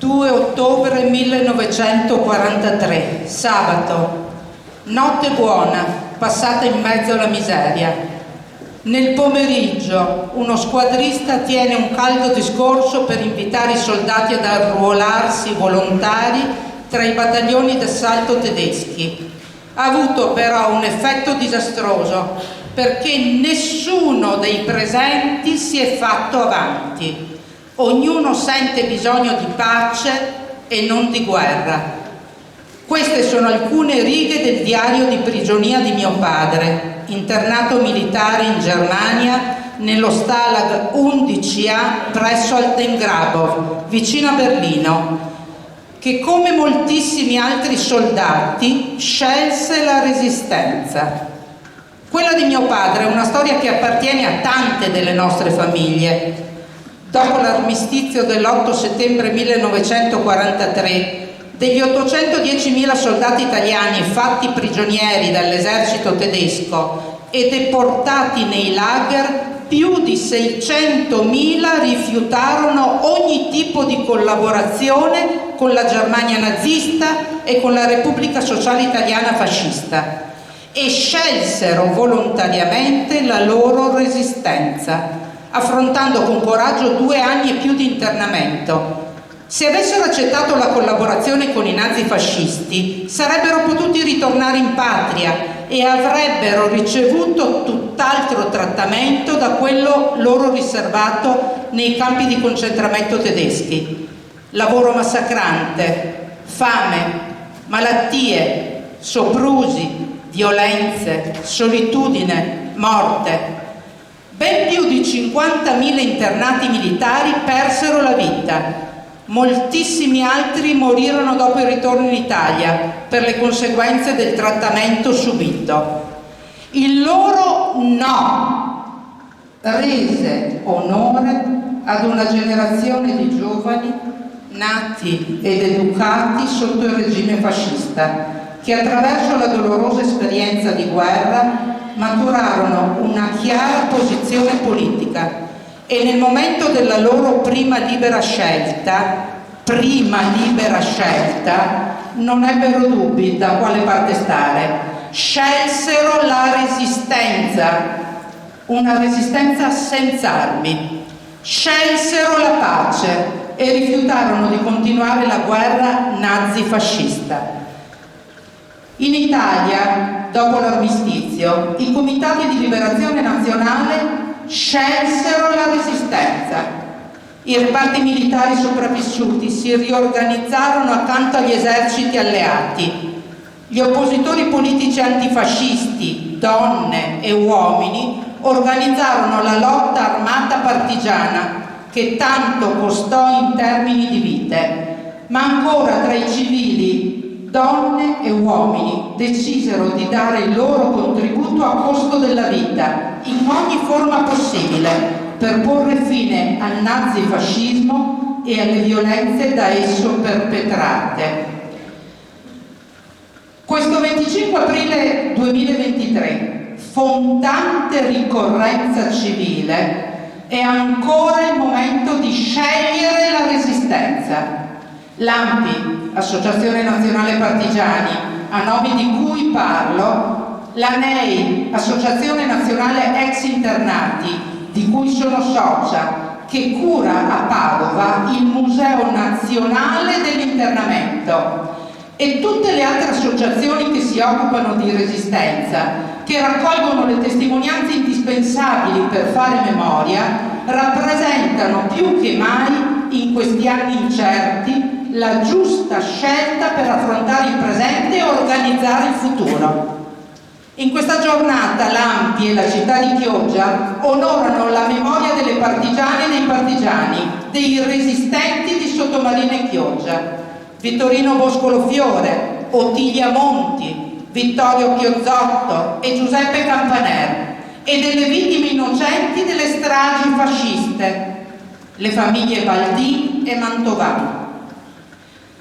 2 ottobre 1943, sabato, notte buona, passata in mezzo alla miseria. Nel pomeriggio uno squadrista tiene un caldo discorso per invitare i soldati ad arruolarsi volontari tra i battaglioni d'assalto tedeschi. Ha avuto però un effetto disastroso, perché nessuno dei presenti si è fatto avanti. Ognuno sente bisogno di pace e non di guerra. Queste sono alcune righe del diario di prigionia di mio padre, internato militare in Germania, nello Stalag 11A presso Altengrabov, vicino a Berlino, che come moltissimi altri soldati scelse la resistenza. Quella di mio padre è una storia che appartiene a tante delle nostre famiglie. Dopo l'armistizio dell'8 settembre 1943, degli 810.000 soldati italiani fatti prigionieri dall'esercito tedesco e deportati nei lager, più di 600.000 rifiutarono ogni tipo di collaborazione con la Germania nazista e con la Repubblica Sociale Italiana fascista e scelsero volontariamente la loro resistenza, affrontando con coraggio 2 anni e più di internamento. Se avessero accettato la collaborazione con i nazifascisti, sarebbero potuti ritornare in patria e avrebbero ricevuto tutt'altro trattamento da quello loro riservato nei campi di concentramento tedeschi. Lavoro massacrante, fame, malattie, soprusi, violenze, solitudine, morte. Ben più di 50.000 internati militari persero la vita. Moltissimi altri morirono dopo il ritorno in Italia per le conseguenze del trattamento subito. Il loro no rese onore ad una generazione di giovani nati ed educati sotto il regime fascista, che attraverso la dolorosa esperienza di guerra maturarono una chiara posizione politica e nel momento della loro prima libera scelta, non ebbero dubbi da quale parte stare. Scelsero la resistenza, una resistenza senza armi. Scelsero la pace e rifiutarono di continuare la guerra nazifascista. In Italia, dopo l'armistizio, i comitati di liberazione nazionale scelsero la resistenza. I reparti militari sopravvissuti si riorganizzarono accanto agli eserciti alleati. Gli oppositori politici antifascisti, donne e uomini, organizzarono la lotta armata partigiana, che tanto costò in termini di vite, ma ancora tra i civili, donne e uomini decisero di dare il loro contributo a costo della vita, in ogni forma possibile, per porre fine al nazifascismo e alle violenze da esso perpetrate. Questo 25 aprile 2023, fontante ricorrenza civile, è ancora il momento di scegliere la resistenza. L'ANPI, Associazione Nazionale Partigiani, a nome di cui parlo, l'ANEI, Associazione Nazionale Ex Internati, di cui sono socia, che cura a Padova il Museo Nazionale dell'Internamento, e tutte le altre associazioni che si occupano di resistenza, che raccolgono le testimonianze indispensabili per fare memoria, rappresentano più che mai in questi anni incerti la giusta scelta per affrontare il presente e organizzare il futuro. In questa giornata l'ANPI e la città di Chioggia onorano la memoria delle partigiane e dei partigiani, dei resistenti di Sottomarina Chioggia, Vittorino Boscolo Fiore, Ottilia Monti, Vittorio Chiazzotto e Giuseppe Campaner, e delle vittime innocenti delle stragi fasciste, le famiglie Baldin e Mantovani.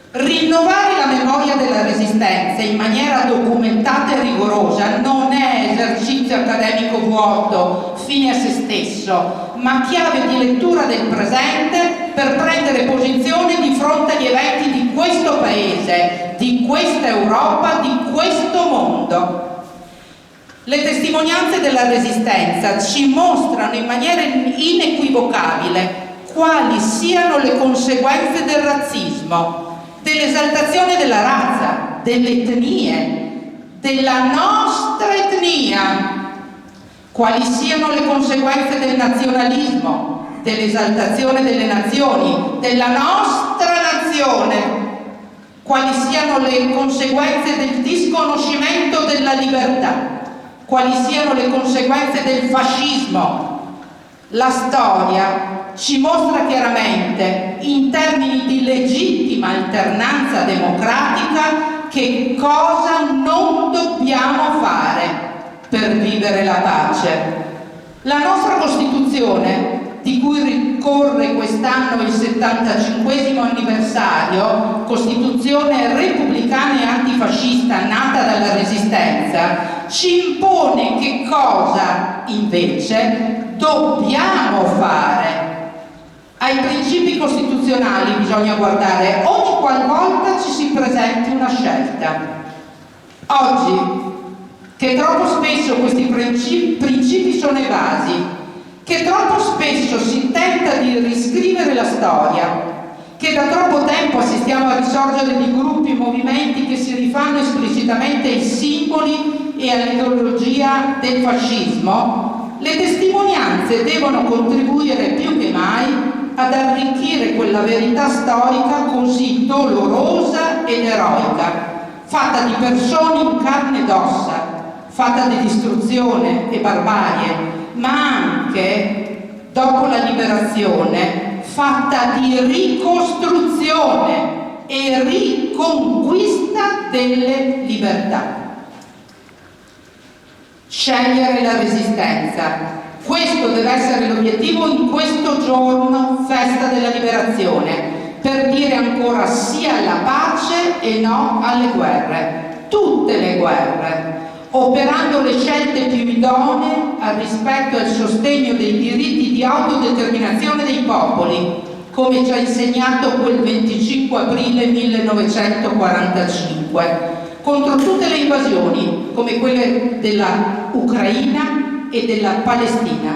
Rinnovare la memoria della resistenza in maniera documentata e rigorosa non è esercizio accademico vuoto, fine a se stesso, ma chiave di lettura del presente per prendere posizione di fronte agli eventi di questo Paese, di questa Europa, di questo mondo. Le testimonianze della Resistenza ci mostrano in maniera inequivocabile quali siano le conseguenze del razzismo, dell'esaltazione della razza, delle etnie, della nostra etnia, quali siano le conseguenze del nazionalismo, dell'esaltazione delle nazioni, della nostra nazione, quali siano le conseguenze del disconoscimento della libertà, quali siano le conseguenze del fascismo. La storia ci mostra chiaramente, in termini di legittima alternanza democratica, che cosa non dobbiamo fare per vivere la pace. La nostra Costituzione, di cui ricorre quest'anno il 75° anniversario, Costituzione repubblicana e antifascista nata dalla Resistenza, ci impone che cosa invece dobbiamo fare. Ai principi costituzionali bisogna guardare ogni qualvolta ci si presenti una scelta. Oggi, che troppo spesso questi principi sono evasi, che troppo spesso si tenta di riscrivere la storia, che da troppo tempo assistiamo al risorgere di gruppi e movimenti che si rifanno esplicitamente ai simboli e all'ideologia del fascismo, le testimonianze devono contribuire più che mai ad arricchire quella verità storica così dolorosa ed eroica, fatta di persone in carne ed ossa, fatta di distruzione e barbarie, ma anche, dopo la liberazione, fatta di ricostruzione e riconquista delle libertà. Scegliere la Resistenza. Questo deve essere l'obiettivo in questo giorno, festa della liberazione, per dire ancora sì alla pace e no alle guerre, tutte le guerre, operando le scelte più idonee al rispetto e al sostegno dei diritti di autodeterminazione dei popoli, come ci ha insegnato quel 25 aprile 1945, contro tutte le invasioni, come quelle della Ucraina e della Palestina.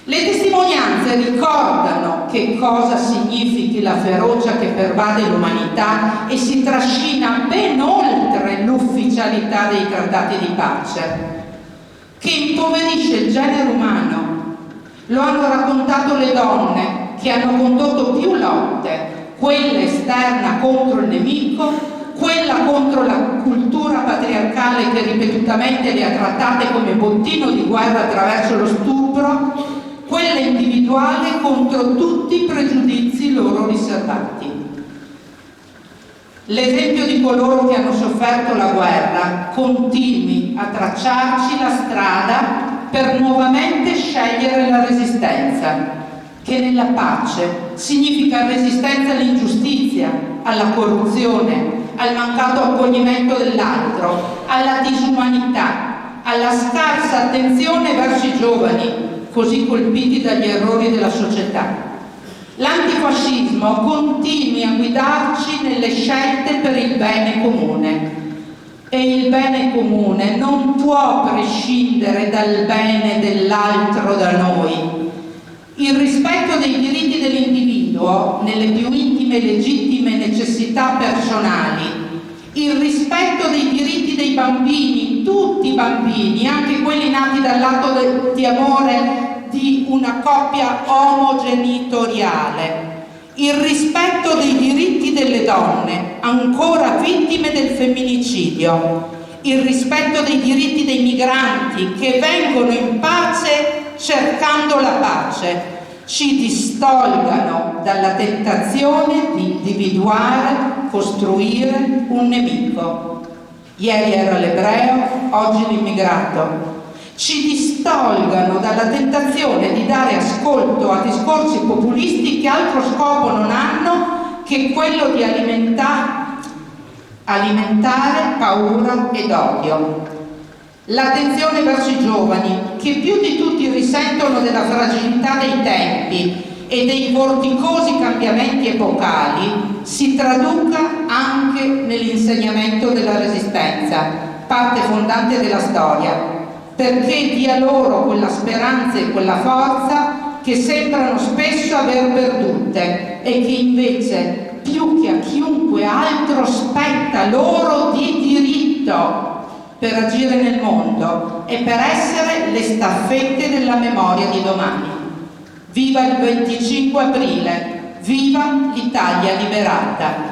Le testimonianze ricordano che cosa significhi la ferocia che pervade l'umanità e si trascina ben oltre l'ufficialità dei trattati di pace, che impoverisce il genere umano. Lo hanno raccontato le donne che hanno condotto più lotte, quella esterna contro il nemico, quella contro la cultura patriarcale che ripetutamente le ha trattate come bottino di guerra attraverso lo stupro, quella individuale contro tutti i pregiudizi loro riservati. L'esempio di coloro che hanno sofferto la guerra continui a tracciarci la strada per nuovamente scegliere la Resistenza, che nella pace significa resistenza all'ingiustizia, alla corruzione, al mancato accoglimento dell'altro, alla disumanità, alla scarsa attenzione verso i giovani, così colpiti dagli errori della società. L'antifascismo continui a guidarci nelle scelte per il bene comune. E il bene comune non può prescindere dal bene dell'altro da noi. Il rispetto dei diritti dell'individuo nelle più intime e legittime necessità personali, il rispetto dei diritti dei bambini, tutti i bambini, anche quelli nati dall'atto di amore di una coppia omogenitoriale, il rispetto dei diritti delle donne, ancora vittime del femminicidio, il rispetto dei diritti dei migranti che vengono in pace cercando la pace, ci distolgano dalla tentazione di individuare, costruire un nemico. Ieri era l'ebreo, oggi l'immigrato. Ci distolgano dalla tentazione di dare ascolto a discorsi populisti che altro scopo non hanno che quello di alimentare paura ed odio. L'attenzione verso i giovani, che più di tutti risentono della fragilità dei tempi e dei vorticosi cambiamenti epocali si traduca anche nell'insegnamento della Resistenza, parte fondante della storia, perché dia loro quella speranza e quella forza che sembrano spesso aver perdute e che invece più che a chiunque altro spetta loro di diritto per agire nel mondo e per essere le staffette della memoria di domani. Viva il 25 aprile, viva l'Italia liberata!